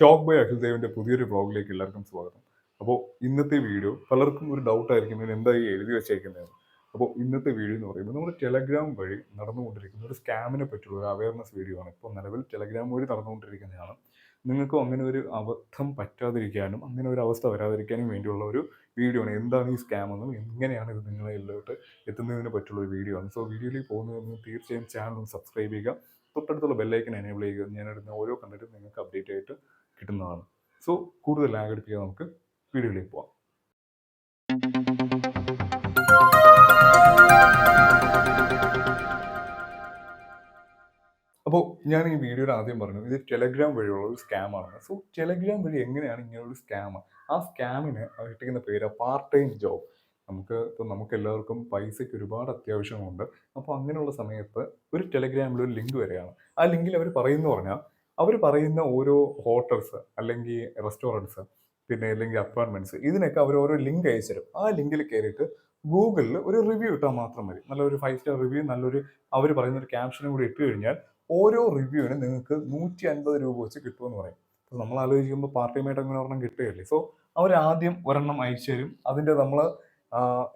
Talk by അഖിൽദേവിന്റെ പുതിയൊരു വ്ളോഗിലേക്ക് എല്ലാവർക്കും സ്വാഗതം. അപ്പോൾ ഇന്നത്തെ വീഡിയോ പലർക്കും ഒരു ഡൗട്ട് ആയിരിക്കും ഇതിന് എന്താ ഈ എഴുതി വെച്ചേക്കുന്നതെന്ന്. അപ്പോൾ ഇന്നത്തെ വീഡിയോ എന്ന് പറയുമ്പോൾ നമ്മുടെ ടെലഗ്രാം വഴി നടന്നുകൊണ്ടിരിക്കുന്ന ഒരു സ്കാമിനെ പറ്റിയുള്ള ഒരു അവയർനെസ് വീഡിയോ ആണ്. ഇപ്പോൾ നിലവിൽ ടെലഗ്രാം വഴി നടന്നുകൊണ്ടിരിക്കുന്നതാണ്. നിങ്ങൾക്കും അങ്ങനെ ഒരു അബദ്ധം പറ്റാതിരിക്കാനും അങ്ങനെ ഒരു അവസ്ഥ വരാതിരിക്കാനും വേണ്ടിയുള്ള ഒരു വീഡിയോ ആണ്. എന്താണ് ഈ സ്കാം എന്നും എങ്ങനെയാണ് ഇത് നിങ്ങളിലോട്ട് എത്തുന്നതിനെ പറ്റിയുള്ള ഒരു വീഡിയോ ആണ്. സോ വീഡിയോയിലേക്ക് പോകുന്നതിന് തീർച്ചയായും ചാനൽ സബ്സ്ക്രൈബ് ചെയ്യുക, തൊട്ടടുത്തുള്ള ബെല്ലൈക്കൻ എനേബിൾ ചെയ്യുക. ഞാനിടുന്ന ഓരോ കണ്ടന്റും നിങ്ങൾക്ക് അപ്ഡേറ്റ് ആയിട്ട് കിട്ടുന്നതാണ്. സോ കൂടുതൽ ലാഗ് അടിപ്പിക്കാൻ നമുക്ക് വീഡിയോയിലേക്ക് പോവാം. അപ്പോൾ ഞാൻ ഈ വീഡിയോയിൽ ആദ്യം പറഞ്ഞു ഇത് ടെലഗ്രാം വഴിയുള്ള ഒരു സ്കാമാണ്. സോ ടെലഗ്രാം വഴി എങ്ങനെയാണ് ഇങ്ങനെ ഒരു സ്കാം? ആ സ്കാമിന് ഇട്ടിരിക്കുന്ന പേര് പാർട്ട് ടൈം ജോബ്. നമുക്ക് എല്ലാവർക്കും പൈസയ്ക്ക് ഒരുപാട് അത്യാവശ്യമുണ്ട്. അപ്പോൾ അങ്ങനെയുള്ള സമയത്ത് ഒരു ടെലഗ്രാമിൽ ഒരു ലിങ്ക് വരികയാണ്. ആ ലിങ്കിൽ അവർ പറയുന്ന ഓരോ ഹോട്ടൽസ് അല്ലെങ്കിൽ റെസ്റ്റോറൻറ്റ്സ് പിന്നെ അല്ലെങ്കിൽ അപ്പാർട്ട്മെന്റ്സ് ഇതിനൊക്കെ അവർ ഓരോ ലിങ്ക് അയച്ചു തരും. ആ ലിങ്കിൽ കയറിയിട്ട് ഗൂഗിളിൽ ഒരു റിവ്യൂ ഇട്ടാൽ മാത്രം മതി. നല്ലൊരു 5 സ്റ്റാർ റിവ്യൂ, നല്ലൊരു അവർ പറയുന്ന ഒരു ക്യാപ്ഷനും കൂടി ഇട്ട് കഴിഞ്ഞാൽ ഓരോ റിവ്യൂവിന് നിങ്ങൾക്ക് 150 രൂപ വെച്ച് കിട്ടുമെന്ന് പറയും. അപ്പോൾ നമ്മൾ ആലോചിക്കുമ്പോൾ പാർട്ട് ടൈം ആയിട്ട് അങ്ങനെ ഒരെണ്ണം കിട്ടുകയല്ലേ. സോ അവർ ആദ്യം ഒരെണ്ണം അയച്ചു തരും. അതിൻ്റെ നമ്മൾ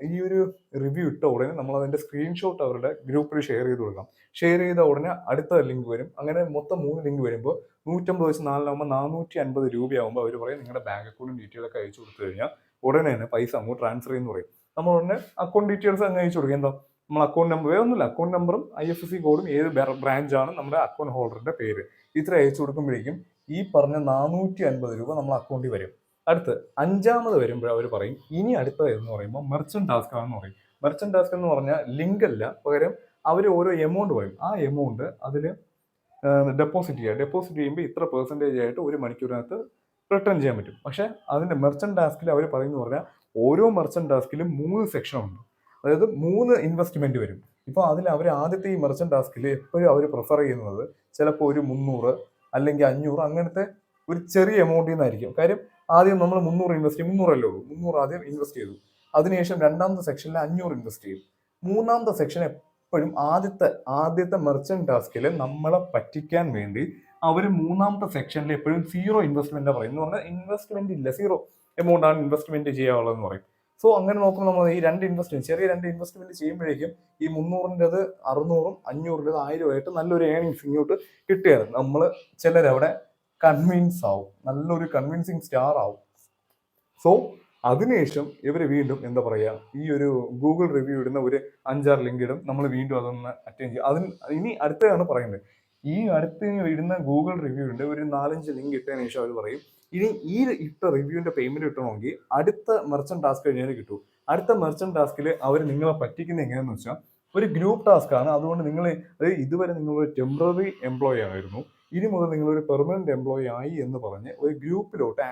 ഈ ഒരു റിവ്യൂ ഇട്ട ഉടനെ നമ്മൾ അതിൻ്റെ സ്ക്രീൻഷോട്ട് അവരുടെ ഗ്രൂപ്പിൽ ഷെയർ ചെയ്ത് കൊടുക്കാം. ഷെയർ ചെയ്ത ഉടനെ അടുത്ത ലിങ്ക് വരും. അങ്ങനെ മൊത്തം 3 ലിങ്ക് വരുമ്പോൾ 150 വെച്ച് 4 450 രൂപയാകുമ്പോൾ അവർ പറയും നിങ്ങളുടെ ബാങ്ക് അക്കൗണ്ടും ഡീറ്റെയിൽ ഒക്കെ അയച്ചു കൊടുത്തു കഴിഞ്ഞാൽ ഉടനെ തന്നെ പൈസ അങ്ങോട്ട് ട്രാൻസ്ഫർ ചെയ്യുമെന്ന് പറയും. നമ്മൾ ഉടനെ അക്കൗണ്ട് ഡീറ്റെയിൽസ് അങ്ങ് അയച്ചു കൊടുക്കും. എന്താ നമ്മൾ അക്കൗണ്ട് നമ്പർ വേറൊന്നുമില്ല, അക്കൗണ്ട് നമ്പറും IFSC കോഡും ഏത് ബ്രാഞ്ചാണ് നമ്മുടെ അക്കൗണ്ട് ഹോൾഡറിന്റെ പേര് ഇത്ര അയച്ചു കൊടുക്കുമ്പോഴേക്കും ഈ പറഞ്ഞ 450 രൂപ നമ്മൾ അക്കൗണ്ടിൽ വരും. അടുത്ത് 5ാമത് വരുമ്പോൾ അവർ പറയും ഇനി അടുത്തത് എന്ന് പറയുമ്പോൾ മെർച്ചന്റ് ടാസ്ക് ആണെന്ന് പറയും. മെർച്ചന്റ് ടാസ്ക് എന്ന് പറഞ്ഞാൽ ലിങ്ക് അല്ല, പകരം അവർ ഓരോ എമൗണ്ട് പറയും. ആ എമൗണ്ട് അതിൽ ഡെപ്പോസിറ്റ് ചെയ്യുമ്പോൾ ഇത്ര പെർസെൻറ്റേജ് ആയിട്ട് ഒരു മണിക്കൂറിനകത്ത് റിട്ടേൺ ചെയ്യാൻ പറ്റും. പക്ഷേ അതിൻ്റെ മെർച്ചന്റ് ടാസ്കിൽ അവർ പറയുന്നു പറഞ്ഞാൽ ഓരോ മെർച്ചന്റ് ടാസ്കിലും 3 സെക്ഷൻ ഉണ്ട്. അതായത് 3 ഇൻവെസ്റ്റ്മെന്റ് വരും. ഇപ്പോൾ അതിൽ അവർ ആദ്യത്തെ ഈ മെർച്ചന്റ് ടാസ്കിൽ എപ്പോഴും അവർ പ്രിഫർ ചെയ്യുന്നത് ചിലപ്പോൾ ഒരു 300 അല്ലെങ്കിൽ 500 അങ്ങനത്തെ ഒരു ചെറിയ എമൗണ്ടിൽ നിന്നായിരിക്കും. കാര്യം ആദ്യം നമ്മൾ 300 ഇൻവെസ്റ്റ് ചെയ്യും, 300 അല്ലേ ഉള്ളൂ, 300 ആദ്യം ഇൻവെസ്റ്റ് ചെയ്തു. അതിനുശേഷം 2ാമത്തെ സെക്ഷനിൽ 500 ഇൻവെസ്റ്റ് ചെയ്യും. 3ാമത്തെ സെക്ഷൻ എപ്പോഴും ആദ്യത്തെ മെർച്ചന്റ് ടാസ്കിൽ നമ്മളെ പറ്റിക്കാൻ വേണ്ടി അവർ 3ാമത്തെ സെക്ഷനിൽ എപ്പോഴും 0 ഇൻവെസ്റ്റ്മെന്റ് പറയും. എന്ന് പറഞ്ഞാൽ ഇൻവെസ്റ്റ്മെന്റ് ഇല്ല, 0 എമൗണ്ട് ആണ് ഇൻവെസ്റ്റ്മെന്റ് ചെയ്യാനുള്ളതെന്ന് പറയും. സോ അങ്ങനെ നോക്കുമ്പോൾ നമ്മൾ ഈ ചെറിയ രണ്ട് ഇൻവെസ്റ്റ്മെന്റ് ചെയ്യുമ്പോഴേക്കും ഈ 300-ൻ്റെത് 600-ഉം 500-ൻ്റെത് 1000 ആയിട്ട് നല്ലൊരു ഏണിങ്സ് ഇങ്ങോട്ട് കിട്ടുകയാണ്. നമ്മൾ ചിലരവിടെ കൺവിൻസ് ആവും, നല്ലൊരു കൺവിൻസിങ് സ്റ്റാർ ആവും. സോ അതിനുശേഷം ഇവർ വീണ്ടും എന്താ പറയുക, ഈ ഒരു ഗൂഗിൾ റിവ്യൂ ഇടുന്ന ഒരു 5-6 ലിങ്ക് ഇടും. നമ്മൾ വീണ്ടും അതൊന്ന് അറ്റൻഡ് ചെയ്യും. ഇനി അടുത്തതാണ് പറയുന്നത്, ഈ അടുത്ത് ഇടുന്ന ഗൂഗിൾ റിവ്യൂവിൻ്റെ ഒരു 4-5 ലിങ്ക് ഇട്ടതിന് ശേഷം അവർ പറയും ഇനി ഈ ഇട്ട റിവ്യൂവിന്റെ പേയ്മെന്റ് കിട്ടണമെങ്കിൽ അടുത്ത മെർച്ചന്റ് ടാസ്ക് കഴിഞ്ഞാൽ കിട്ടൂ. അടുത്ത മെർച്ചന്റ് ടാസ്കിൽ അവർ നിങ്ങളെ പറ്റിക്കുന്നത് എങ്ങനെയാണെന്ന് വെച്ചാൽ ഒരു ഗ്രൂപ്പ് ടാസ്ക് ആണ്. അതുകൊണ്ട് നിങ്ങൾ ഇതുവരെ നിങ്ങളൊരു ടെമ്പററി എംപ്ലോയി ആയിരുന്നു, ഇനി മുതൽ നിങ്ങളൊരു പെർമനന്റ് എംപ്ലോയി ആയി എന്ന് പറഞ്ഞ് ഒരു ഗ്രൂപ്പിലോട്ട്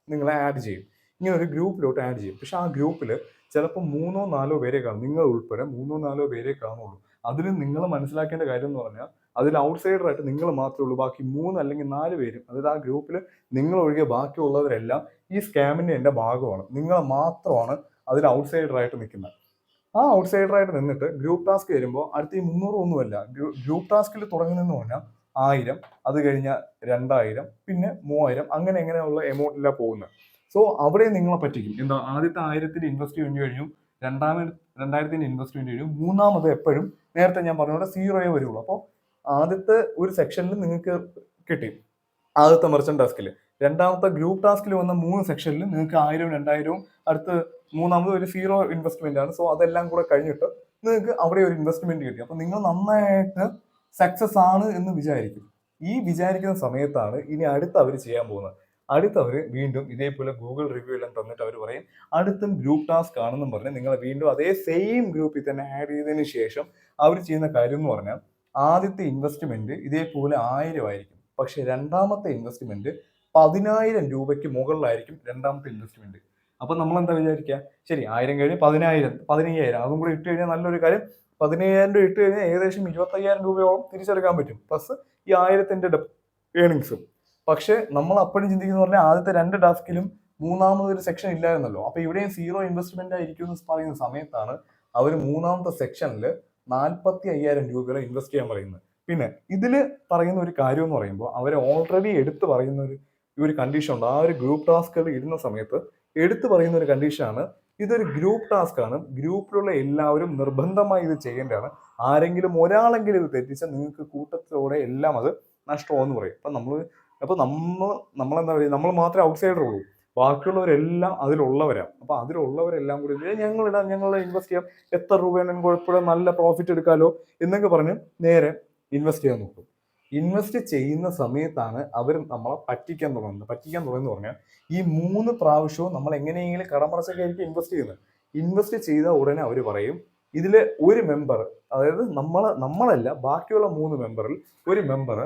നിങ്ങളെ ആഡ് ചെയ്യും. ഇങ്ങനെ ഒരു ഗ്രൂപ്പിലോട്ട് ആഡ് ചെയ്യും. പക്ഷെ ആ ഗ്രൂപ്പിൽ ചിലപ്പോൾ 3-4 പേരെ കാണും, നിങ്ങൾ ഉൾപ്പെടെ 3-4 പേരെ കാണുള്ളൂ. അതിൽ നിങ്ങൾ മനസ്സിലാക്കേണ്ട കാര്യം എന്ന് പറഞ്ഞാൽ അതിൽ ഔട്ട്സൈഡർ ആയിട്ട് നിങ്ങൾ മാത്രമേ ഉള്ളൂ. ബാക്കി 3 അല്ലെങ്കിൽ 4 പേരും, അതായത് ആ ഗ്രൂപ്പിൽ നിങ്ങൾ ഒഴികെ ബാക്കിയുള്ളവരെല്ലാം ഈ സ്കാമിന്റെ ഭാഗമാണ്. നിങ്ങൾ മാത്രമാണ് അതിൽ ഔട്ട്സൈഡർ ആയിട്ട് നിൽക്കുന്നത്. ആ ഔട്ട്സൈഡർ ആയിട്ട് നിന്നിട്ട് ഗ്രൂപ്പ് ടാസ്ക് വരുമ്പോൾ അടുത്ത ഈ 300 ഒന്നുമല്ല, ഗ്രൂപ്പ് ടാസ്കിൽ തുടങ്ങുന്നതെന്ന് പറഞ്ഞാൽ 1000, അത് കഴിഞ്ഞാൽ 2000, പിന്നെ 3000, അങ്ങനെയുള്ള എമൗണ്ടിലാണ് പോകുന്നത്. സോ അവിടെ നിങ്ങളെ പറ്റിക്കും. എന്താ, ആദ്യത്തെ 1000-ൽ ഇൻവെസ്റ്റ് ചെയ്യേണ്ടി കഴിഞ്ഞു, 2000-ൽ ഇൻവെസ്റ്റ് ചെയ്യേണ്ടി കഴിഞ്ഞു, 3ാമത് എപ്പോഴും നേരത്തെ ഞാൻ പറഞ്ഞ 0 വരുള്ളൂ. അപ്പോൾ ആദ്യത്തെ ഒരു സെക്ഷനിൽ നിങ്ങൾക്ക് കിട്ടി ആദ്യത്തെ മെർച്ചന്റ് ടാസ്കിൽ, 2ാമത്തെ ഗ്രൂപ്പ് ടാസ്കിൽ വന്ന 3 സെക്ഷനിൽ നിങ്ങൾക്ക് 1000-ഉം 2000-ഉം, അടുത്ത് 3ാമത് ഒരു 0 ഇൻവെസ്റ്റ്മെന്റ് ആണ്. സോ അതെല്ലാം കൂടെ കഴിഞ്ഞിട്ട് നിങ്ങൾക്ക് അവിടെ ഒരു ഇൻവെസ്റ്റ്മെന്റ് കിട്ടി. അപ്പൊ നിങ്ങൾ നന്നായിട്ട് സക്സസ് ആണ് എന്ന് വിചാരിക്കും. ഈ വിചാരിക്കുന്ന സമയത്താണ് ഇനി അടുത്ത് അവർ ചെയ്യാൻ പോകുന്നത്. അടുത്തവർ വീണ്ടും ഇതേപോലെ ഗൂഗിൾ റിവ്യൂ എല്ലാം തന്നിട്ട് അവർ പറയും അടുത്തും ഗ്രൂപ്പ് ടാസ്ക് ആണെന്നും പറഞ്ഞ് നിങ്ങളെ വീണ്ടും അതേ സെയിം ഗ്രൂപ്പിൽ തന്നെ ആഡ് ചെയ്തതിന് ശേഷം അവർ ചെയ്യുന്ന കാര്യം എന്ന് പറഞ്ഞാൽ ആദ്യത്തെ ഇൻവെസ്റ്റ്മെന്റ് ഇതേപോലെ 1000 ആയിരിക്കും. പക്ഷെ 2ാമത്തെ ഇൻവെസ്റ്റ്മെന്റ് 10,000 രൂപയ്ക്ക് മുകളിലായിരിക്കും 2ാമത്തെ ഇൻവെസ്റ്റ്മെന്റ്. അപ്പൊ നമ്മൾ എന്താ വിചാരിക്കുക, ശരി 1000 കഴിഞ്ഞ് 15,000 അതും കൂടി ഇട്ട് കഴിഞ്ഞാൽ നല്ലൊരു കാര്യം. 15,000 രൂപ ഇട്ട് കഴിഞ്ഞാൽ ഏകദേശം 25,000 രൂപയോളം തിരിച്ചെടുക്കാൻ പറ്റും, പ്ലസ് ഈ 1000-ന്റെ ഏണിങ്സും. പക്ഷെ നമ്മൾ അപ്പോഴും ചിന്തിക്കുന്ന പറഞ്ഞാൽ ആദ്യത്തെ 2 ടാസ്കിലും 3ാമതൊരു സെക്ഷൻ ഇല്ലായിരുന്നല്ലോ. അപ്പൊ ഇവിടെയും 0 ഇൻവെസ്റ്റ്മെന്റ് ആയിരിക്കും എന്ന് പറയുന്ന സമയത്താണ് അവർ 3ാമത്തെ സെക്ഷനിൽ 45,000 രൂപയുടെ ഇൻവെസ്റ്റ് ചെയ്യാൻ പറയുന്നത്. പിന്നെ ഇതിൽ പറയുന്ന ഒരു കാര്യം എന്ന് പറയുമ്പോൾ അവർ ഓൾറെഡി എടുത്ത് പറയുന്ന ഒരു ഈ ഒരു കണ്ടീഷൻ ഉണ്ട്. ആ ഒരു ഗ്രൂപ്പ് ടാസ്കുകൾ ഇടുന്ന സമയത്ത് എടുത്തു പറയുന്ന ഒരു കണ്ടീഷനാണ്, ഇതൊരു ഗ്രൂപ്പ് ടാസ്ക് ആണ്. ഗ്രൂപ്പിലുള്ള എല്ലാവരും നിർബന്ധമായി ഇത് ചെയ്യേണ്ടതാണ്. ആരെങ്കിലും ഒരാളെങ്കിലും ഇത് തെറ്റിച്ചാൽ നിങ്ങൾക്ക് കൂട്ടത്തോടെ എല്ലാം അത് നഷ്ടമാവെന്ന് പറയും. അപ്പൊ നമ്മളെന്താ പറയുക, നമ്മൾ മാത്രമേ ഔട്ട്സൈഡർ ഉള്ളൂ. ബാക്കിയുള്ളവരെല്ലാം അതിലുള്ളവരാണ്. അപ്പൊ അതിലുള്ളവരെല്ലാം കൂടി ഞങ്ങളിടാം, ഞങ്ങൾ ഇൻവെസ്റ്റ് ചെയ്യാം, എത്ര രൂപയാണെങ്കിലും കുഴപ്പമില്ല, നല്ല പ്രോഫിറ്റ് എടുക്കാലോ എന്നൊക്കെ പറഞ്ഞ് നേരെ ഇൻവെസ്റ്റ് ചെയ്യാൻ നോക്കും. ഇൻവെസ്റ്റ് ചെയ്യുന്ന സമയത്താണ് അവർ നമ്മളെ പറ്റിക്കാൻ തുടങ്ങുന്നത് പറഞ്ഞാൽ ഈ 3 പ്രാവശ്യവും നമ്മൾ എങ്ങനെയെങ്കിലും കടമടച്ചൊക്കെ ആയിരിക്കും ഇൻവെസ്റ്റ് ചെയ്യുന്നത്. ഇൻവെസ്റ്റ് ചെയ്ത ഉടനെ അവർ പറയും, ഇതിലെ ഒരു മെമ്പർ, അതായത് നമ്മളല്ല ബാക്കിയുള്ള 3 മെമ്പറിൽ ഒരു മെമ്പർ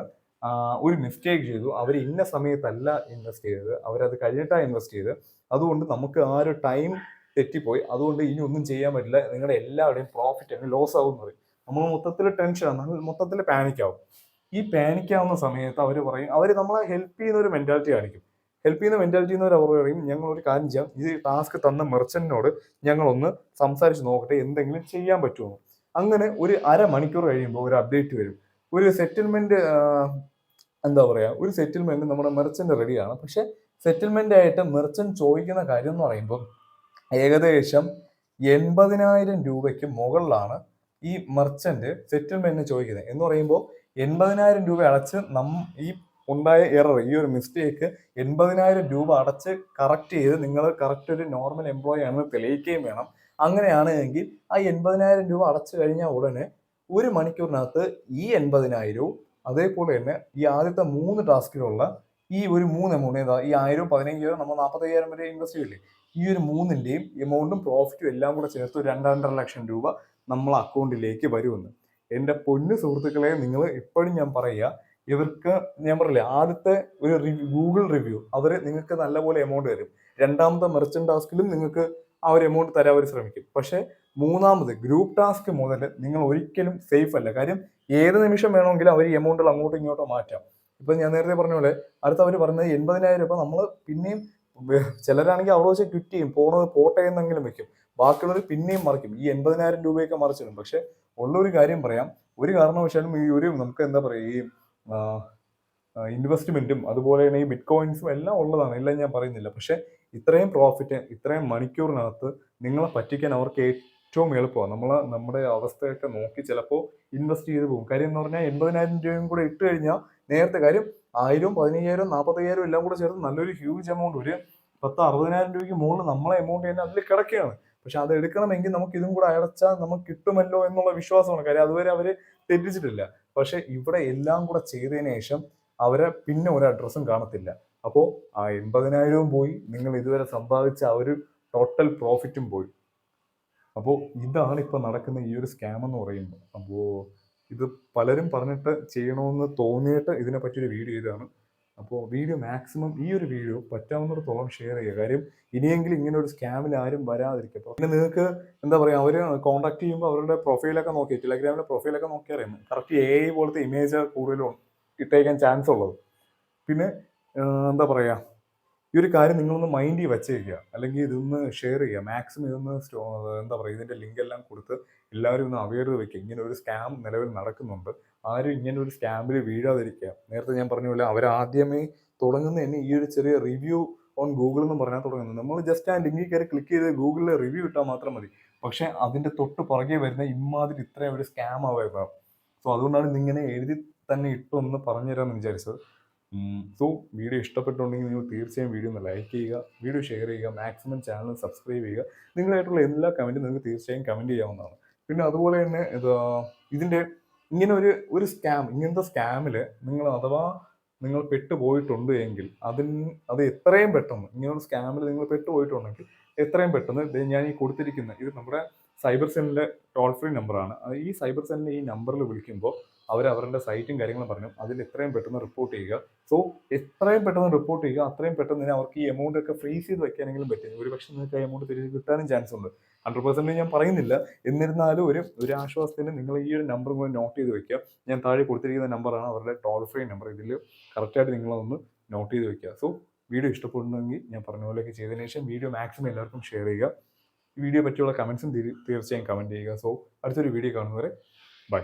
ഒരു മിസ്റ്റേക്ക് ചെയ്തു, അവർ ഇന്ന സമയത്തല്ല ഇൻവെസ്റ്റ് ചെയ്തത്, അവരത് കഴിഞ്ഞിട്ടാണ് ഇൻവെസ്റ്റ് ചെയ്തത്, അതുകൊണ്ട് നമുക്ക് ആ ഒരു ടൈം തെറ്റിപ്പോയി, അതുകൊണ്ട് ഇനി ഒന്നും ചെയ്യാൻ പറ്റില്ല, നിങ്ങളുടെ എല്ലാവരുടെയും പ്രോഫിറ്റ് അങ്ങ് ലോസ് ആവും എന്ന് പറയും. നമ്മൾ മൊത്തത്തിൽ ടെൻഷനാണ്, മൊത്തത്തിൽ പാനിക്കാവും. ഈ പാനിക്കാവുന്ന സമയത്ത് അവർ പറയും, അവർ നമ്മളെ ഹെൽപ്പ് ചെയ്യുന്ന ഒരു മെന്റാലിറ്റി കാണിക്കും. ഹെൽപ്പ് ചെയ്യുന്ന മെന്റാലിറ്റി എന്ന് അവർ പറയും, ഞങ്ങൾ ഒരു കാര്യം ചെയ്യാം, ഇത് ടാസ്ക് തന്ന മെർച്ചന്റിനോട് ഞങ്ങളൊന്ന് സംസാരിച്ച് നോക്കട്ടെ, എന്തെങ്കിലും ചെയ്യാൻ പറ്റുമോ. അങ്ങനെ ഒരു അരമണിക്കൂർ കഴിയുമ്പോൾ ഒരു അപ്ഡേറ്റ് വരും. ഒരു സെറ്റിൽമെന്റ്, എന്താ പറയാ, ഒരു സെറ്റിൽമെന്റ് നമ്മുടെ മെർച്ചന്റ് റെഡിയാണ്. പക്ഷെ സെറ്റിൽമെന്റ് ആയിട്ട് മെർച്ചന്റ് ചോദിക്കുന്ന കാര്യം എന്ന് പറയുമ്പോൾ ഏകദേശം 80,000 രൂപയ്ക്ക് മുകളിലാണ് ഈ മെർച്ചന്റ് സെറ്റിൽമെന്റിന് ചോദിക്കുന്നത്. എന്ന് പറയുമ്പോൾ 80,000 രൂപ അടച്ച് ഈ ഉണ്ടായ എറർ, ഈ ഒരു മിസ്റ്റേക്ക് 80,000 രൂപ അടച്ച് കറക്റ്റ് ചെയ്ത് നിങ്ങൾ കറക്റ്റ് ഒരു നോർമൽ എംപ്ലോയി ആണെന്ന് തെളിയിക്കുകയും വേണം. അങ്ങനെയാണെങ്കിൽ ആ 80,000 രൂപ അടച്ചു കഴിഞ്ഞാൽ ഉടനെ ഒരു മണിക്കൂറിനകത്ത് ഈ 80,000വും അതേപോലെ തന്നെ ഈ ആദ്യത്തെ 3 ടാസ്കിലുള്ള ഈ ഒരു 3 എമൗണ്ട്, ഏതാ ഈ 1000, 15,000, നമ്മൾ 45,000 വരെ ഇൻവെസ്റ്റ് ചെയ്യില്ലേ, ഈ ഒരു 3ന്റെയും എമൗണ്ടും പ്രോഫിറ്റും എല്ലാം കൂടെ ചേർത്ത് 2.5 ലക്ഷം രൂപ നമ്മളെ അക്കൗണ്ടിലേക്ക് വരുമെന്ന്. എൻ്റെ പൊന്നു സുഹൃത്തുക്കളെ, നിങ്ങൾ ഇപ്പോഴും ഞാൻ പറയുക, ഇവർക്ക് ഞാൻ പറയില്ലേ, ആദ്യത്തെ ഒരു ഗൂഗിൾ റിവ്യൂ അവർ നിങ്ങൾക്ക് നല്ലപോലെ എമൗണ്ട് തരും. രണ്ടാമത്തെ മെർച്ചന്റ് ടാസ്കിലും നിങ്ങൾക്ക് ആ ഒരു എമൗണ്ട് തരാൻ അവർ ശ്രമിക്കും. പക്ഷെ മൂന്നാമത് ഗ്രൂപ്പ് ടാസ്ക് മുതൽ നിങ്ങൾ ഒരിക്കലും സേഫ് അല്ല. കാര്യം ഏത് നിമിഷം വേണമെങ്കിലും അവർ ഈ എമൗണ്ടുകൾ അങ്ങോട്ടും ഇങ്ങോട്ടോ മാറ്റാം. ഇപ്പൊ ഞാൻ നേരത്തെ പറഞ്ഞ പോലെ അടുത്ത് അവർ പറഞ്ഞത് 80,000 രൂപ, നമ്മൾ പിന്നെയും ചിലരാണെങ്കിൽ അവിടെ വെച്ച് ക്വിറ്റ് ചെയ്യും, പോട്ടെ എന്നെങ്കിലും വെക്കും. ബാക്കിയുള്ളവർ പിന്നെയും മറിക്കും, ഈ 80,000 രൂപയൊക്കെ മറിച്ചിടും. പക്ഷെ ഉള്ളൊരു കാര്യം പറയാം, ഒരു കാരണവശാലും ഈ ഒരു നമുക്ക് എന്താ പറയുക, ഈ ഇൻവെസ്റ്റ്മെന്റും അതുപോലെ തന്നെ ഈ ബിറ്റ് കോയിൻസും എല്ലാം ഉള്ളതാണ്, എല്ലാം ഞാൻ പറയുന്നില്ല. പക്ഷെ ഇത്രയും പ്രോഫിറ്റ് ഇത്രയും മണിക്കൂറിനകത്ത് നിങ്ങളെ പറ്റിക്കാൻ അവർക്ക് ഏറ്റവും എളുപ്പമാണ്. നമ്മുടെ അവസ്ഥയൊക്കെ നോക്കി ചിലപ്പോൾ ഇൻവെസ്റ്റ് ചെയ്ത് പോകും. കാര്യം എന്ന് പറഞ്ഞാൽ 80,000 രൂപയും കൂടെ ഇട്ട് കഴിഞ്ഞാൽ നേരത്തെ കാര്യം 1000, 15,000, 45,000 എല്ലാം കൂടെ ചേർത്ത് നല്ലൊരു ഹ്യൂജ് എമൗണ്ട്, ഒരു 10-60,000 രൂപയ്ക്ക് മുകളിൽ നമ്മളെ എമൗണ്ട് തന്നെ അതിൽ കിടക്കുകയാണ്. പക്ഷെ അത് എടുക്കണമെങ്കിൽ നമുക്ക് ഇതും കൂടെ അടച്ചാൽ നമുക്ക് കിട്ടുമല്ലോ എന്നുള്ള വിശ്വാസമാണ്. കാര്യം അതുവരെ അവര് തെറ്റിച്ചിട്ടില്ല. പക്ഷെ ഇവിടെ എല്ലാം കൂടെ ചെയ്തതിന് ശേഷം അവരെ പിന്നെ ഒരു അഡ്രസ്സും കാണത്തില്ല. അപ്പോൾ ആ 80,000വും പോയി, നിങ്ങൾ ഇതുവരെ സമ്പാദിച്ച ആ ഒരു ടോട്ടൽ പ്രോഫിറ്റും പോയി. അപ്പോൾ ഇതാണ് ഇപ്പൊ നടക്കുന്ന ഈ ഒരു സ്കാം എന്ന് പറയുമ്പോൾ. അപ്പോൾ ഇത് പലരും പറഞ്ഞിട്ട് ചെയ്യണമെന്ന് തോന്നിയിട്ട് ഇതിനെ പറ്റിയൊരു വീഡിയോ ചെയ്തതാണ്. അപ്പോൾ വീഡിയോ മാക്സിമം ഈ ഒരു വീഡിയോ പറ്റാവുന്നിടത്തോളം ഷെയർ ചെയ്യുക. കാര്യം ഇനിയെങ്കിലും ഇങ്ങനെ ഒരു സ്കാമിൽ ആരും വരാതിരിക്കും. അപ്പോൾ പിന്നെ നിങ്ങൾക്ക് എന്താ പറയുക, അവർ കോൺടാക്ട് ചെയ്യുമ്പോൾ അവരുടെ പ്രൊഫൈലൊക്കെ നോക്കി, ടെലഗ്രാമിലെ പ്രൊഫൈലൊക്കെ നോക്കി അറിയാം കറക്റ്റ് AI പോലത്തെ ഇമേജ് കൂടുതലും ഇട്ടേക്കാൻ ചാൻസ് ഉള്ളത്. പിന്നെ എന്താ പറയുക, ഈ ഒരു കാര്യം നിങ്ങളൊന്ന് മൈൻഡിൽ വെച്ചേക്കുക, അല്ലെങ്കിൽ ഇതൊന്ന് ഷെയർ ചെയ്യുക. മാക്സിമം ഇതൊന്ന് എന്താ പറയുക, ഇതിൻ്റെ ലിങ്ക് എല്ലാം കൊടുത്ത് എല്ലാവരും ഒന്ന് അവെയർ വെക്കുക. ഇങ്ങനെ ഒരു സ്കാം നിലവിൽ നടക്കുന്നുണ്ട്, ആരും ഇങ്ങനെ ഒരു സ്കാമിൽ വീഴാതിരിക്കുക. നേരത്തെ ഞാൻ പറഞ്ഞ പോലെ അവരാദ്യമേ തുടങ്ങുന്ന തന്നെ ഈ ഒരു ചെറിയ റിവ്യൂ ഓൺ ഗൂഗിൾ എന്ന് പറഞ്ഞാൽ തുടങ്ങുന്നത്. നമ്മൾ ജസ്റ്റ് ആ ലിങ്കിൽ കയറി ക്ലിക്ക് ചെയ്ത് ഗൂഗിളിൽ റിവ്യൂ ഇട്ടാൽ മാത്രം മതി. പക്ഷെ അതിൻ്റെ തൊട്ട് പുറകെ വരുന്ന ഇമാതിരി ഇത്രയും ഒരു സ്കാം ആവുക. സോ അതുകൊണ്ടാണ് ഇന്നിങ്ങനെ എഴുതി തന്നെ ഇട്ടൊന്ന് പറഞ്ഞുതരാമെന്ന് വിചാരിച്ചത്. സോ വീഡിയോ ഇഷ്ടപ്പെട്ടുണ്ടെങ്കിൽ നിങ്ങൾ തീർച്ചയായും വീഡിയോ ഒന്ന് ലൈക്ക് ചെയ്യുക, വീഡിയോ ഷെയർ ചെയ്യുക, മാക്സിമം ചാനൽ സബ്സ്ക്രൈബ് ചെയ്യുക. നിങ്ങളായിട്ടുള്ള എല്ലാ കമൻറ്റും നിങ്ങൾക്ക് തീർച്ചയായും കമൻറ്റ് ചെയ്യാവുന്നതാണ്. പിന്നെ അതുപോലെ തന്നെ ഇതിൻ്റെ ഇങ്ങനെ ഒരു സ്കാം, ഇങ്ങനത്തെ സ്കാമിൽ നിങ്ങൾ പെട്ടുപോയിട്ടുണ്ട് എങ്കിൽ അത് എത്രയും പെട്ടെന്ന്, ഇങ്ങനൊരു സ്കാമിൽ നിങ്ങൾ പെട്ടുപോയിട്ടുണ്ടെങ്കിൽ എത്രയും പെട്ടെന്ന് ഞാൻ ഈ കൊടുത്തിരിക്കുന്ന ഇത് നമ്മുടെ സൈബർ സെല്ലിൻ്റെ ടോൾ ഫ്രീ നമ്പറാണ്. ഈ സൈബർ സെല്ലിൻ്റെ ഈ നമ്പറിൽ വിളിക്കുമ്പോൾ അവരുടെ സൈറ്റും കാര്യങ്ങളും പറഞ്ഞു അതിൽ എത്രയും പെട്ടെന്ന് റിപ്പോർട്ട് ചെയ്യുക. സോ എത്രയും പെട്ടെന്ന് റിപ്പോർട്ട് ചെയ്യുക, അത്രയും പെട്ടെന്ന് തന്നെ അവർക്ക് ഈ എമൗണ്ട് ഒക്കെ ഫ്രീസ് ചെയ്ത് വെക്കാനെങ്കിലും പറ്റും. ഒരു പക്ഷേ നിങ്ങൾക്ക് ആ എമൗണ്ട് തിരിച്ച് കിട്ടാനും ചാൻസ് ഉണ്ട്. 100% ഞാൻ പറയുന്നില്ല, എന്നിരുന്നാലും ഒരു ആശ്വാസത്തിന് നിങ്ങൾ ഈ ഒരു നമ്പർ കൂടെ നോട്ട് ചെയ്ത് വെക്കുക. ഞാൻ താഴെ കൊടുത്തിരിക്കുന്ന നമ്പറാണ് അവരുടെ ടോൾ ഫ്രീ നമ്പർ. ഇതിൽ കറക്റ്റായിട്ട് നിങ്ങളൊന്ന് നോട്ട് ചെയ്ത് വെക്കുക. സോ വീഡിയോ ഇഷ്ടപ്പെടുന്നെങ്കിൽ ഞാൻ പറഞ്ഞ പോലെയൊക്കെ ചെയ്തതിനു ശേഷം വീഡിയോ മാക്സിമം എല്ലാവർക്കും ഷെയർ ചെയ്യുക. ഈ വീഡിയോ പറ്റിയുള്ള കമൻസും തീർച്ചയായും കമൻറ്റ് ചെയ്യുക. സോ അടുത്തൊരു വീഡിയോ കാണുന്നവരെ ബൈ.